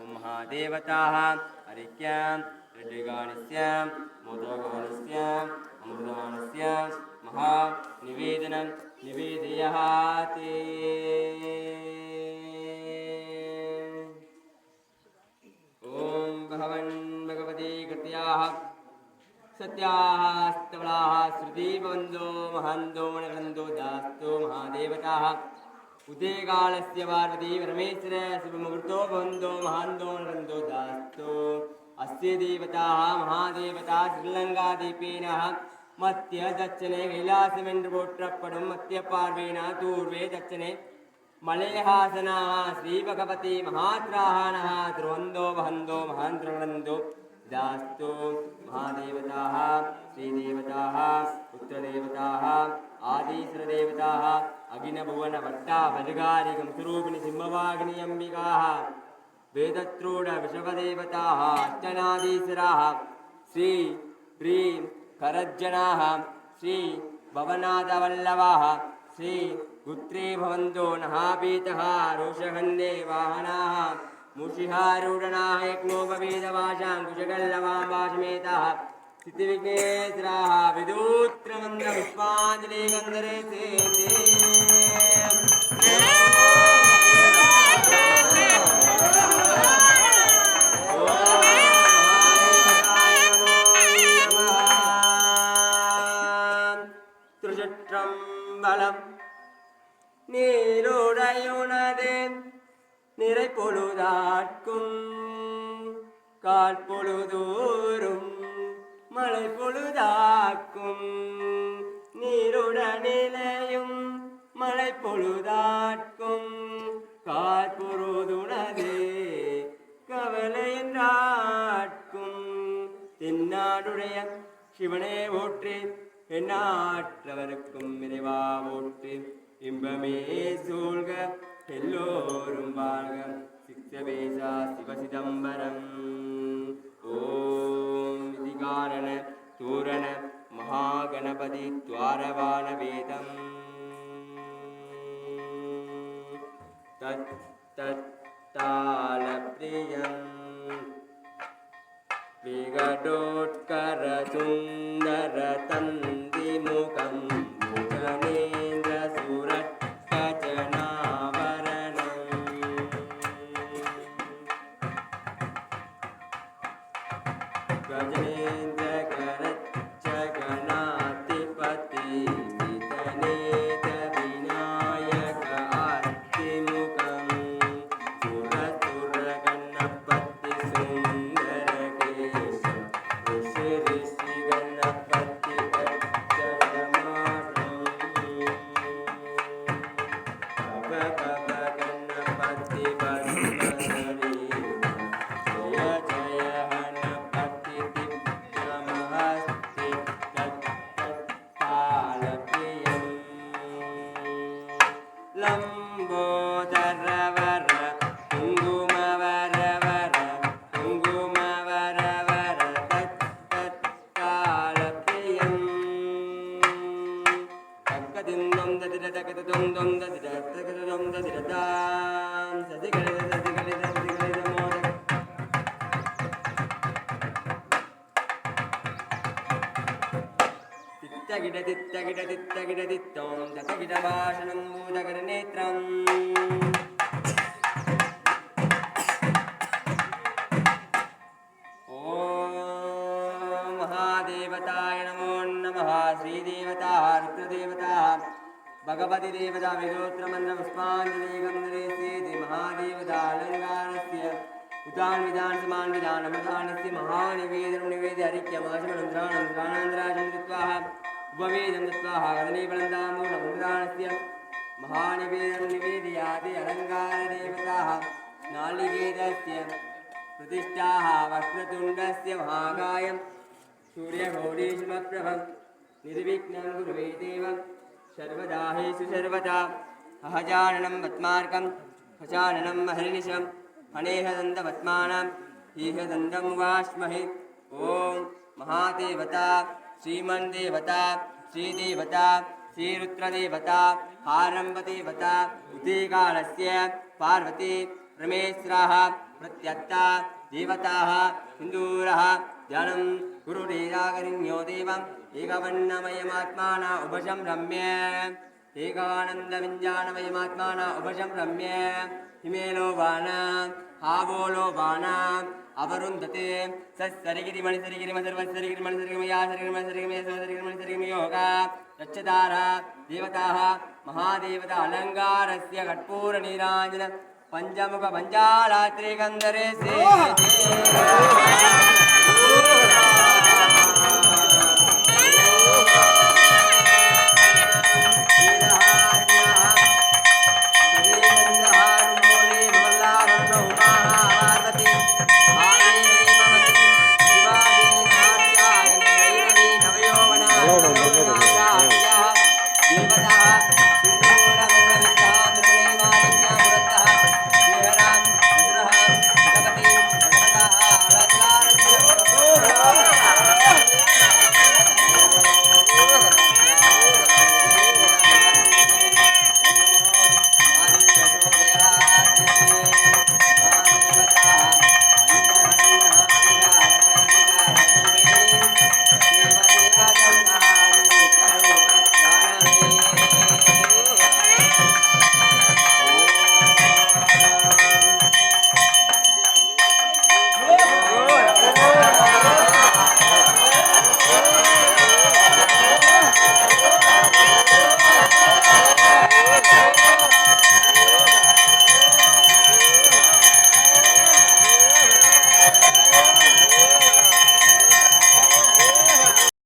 ओम महादेवताः हरिक्यां ऋड्विगाणस्य मोदकगौणस्य अमृतमाणस्य महानिवेदनं निवेदयाति। ओम भगवन् भगवती कृत्याः सत्याः स्तवलाः श्रुतिबन्धो महन्दो मनरन्दो दास्तो महादेवताः उदयकालस्य पार्वती परमेश्वर शुभमुहूर्तो बन्धो महान्दो मनरन्दो दास्तो अस्य देवताः महादेवता श्रीलङ्कादीपेन मध्य दक्षिणे कैलासमेन्द्र पोट्टप्पडुं मध्य पार्वेण दूर्वे दक्षिणे मलयहासनाः श्रीभगवती महात्राहानः ध्रुवन्दो वहन्दो महान्द्रवन्दो दास्तु महादेवताः श्रीदेवताः पुत्रदेवताः आदिश्वरदेवताः अगिनभुवन भट्टा भर्गारिकं स्वरूपिणि सिंहवागिनी अम्बिकाः वेदत्रूढ विषवदेवताः अर्चनादीश्वराः श्री ह्रीं करज्जनाः श्री भवनाथवल्लभाः श्री गुत्रे भवन्तो नहापीतः रोषखण्डे वाहनाः मूषिहारूढनाः यज्ञोपवेदभाषां कुशकल्लवां वासमेताः स्थितिविघ्नेश्वराः विदूत्रमन्त्रपुष्पाञ्जलिकन्दरे सेते। திருச்சிற்றம்பலம். நீருடையுணதே நிறை பொழுதாட்கும் கால் பொழுதூரும் மழை பொழுதாக்கும் நீருடனிலையும் மழை பொழுதாட்கும் கால் பொழுதுணதே கவலை என்றாட்கும் தென்னாடுடைய சிவனே போற்றி எந்நாட்டவருக்கும் இறைவா போற்றி இன்பமே சூழ்க எல்லோரும் வாழ்க சிக்ஷவேஷா சிவசிதம்பரம். ஓம் விதிகாரண தூரண மகாகணபதி துவாரவான வேதம் தத் தத் தாள பிரியம் விகடோத்கர சுந்தர தந்தி முகம் முகனேந்திர சுரட் गजेन्द्र करच्च गणाधिपति वितनेत विनायक आर्तिमुखं सुरसुरगणपति सुन्दरकेश ऋषि ऋषि गणपति अक्षरमाणं कव कव गणपति वन्दरी जय जय लंबोदरवर कुंकुमवरवर कुंकुमवरवर तत्तत्कालप्रियं तक्कदिन्दं ददिर तक्कदिन्दं ददिर तक्कदिन्दं ददिर तां सदिगलिद सदिगलिद सदिगलिद मोदक तित्तगिड तित्तगिड तित्तगिड तित्तं ततगिड भाषणं भूतकरनेत्रम् ॐ महादेवताय नमो नमः। श्रीदेवताः रुद्रदेवताः भगवती देवता विदोत्रमन्त्रपुष्पाञ्जलिकन्दरे सेति महादेवता अलङ्कारस्य उदान विधान समान विधान अमृतानस्य महानिवेदनं निवेद्य हरिक्यमाशमनन्त्राणं त्राणान्तराशं दत्त्वा उपवेदं दत्त्वा गदनीफलन्तामूलमन्त्राणस्य महानिवेदनं निवेदयाति अलङ्कारदेवताः नालिकेतस्य प्रतिष्ठाः वक्रतुण्डस्य महाकायं सूर्यघोषेशमप्रभं निर्विघ्नं कुरु देवं सर्वदा हि सर्वदा अहजाननं पद्मार्कं खजाननं महर्निशम् अनेहदन्तपद्मानां ईहदन्तमुवास्महे। ॐ महादेवता श्रीमन्देवता श्रीदेवता श्रीरुद्रदेवता आरम्भदेवता उदयकालस्य पार्वती प्रमेश्वराः प्रत्यत्ता देवताः सिन्दूरः ध्यानं गुरुरीरागरिण्यो देवम् एकवर्णमयमात्माना उपशंरम्य एकानन्दविञ्जानमयमात्माना उपशंरम्य हिमेलो बाणाम् आवोलो बाणाम् अवरुन्धते सरिगिरिमणिसरिगिरिमसर्वसरिगिरिमणिसरिगिमया रक्षतारा देवताः महादेवता अलङ्कारस्य कट्पूरनीराजन पञ्चमुख पञ्चालात्रिकन्दरे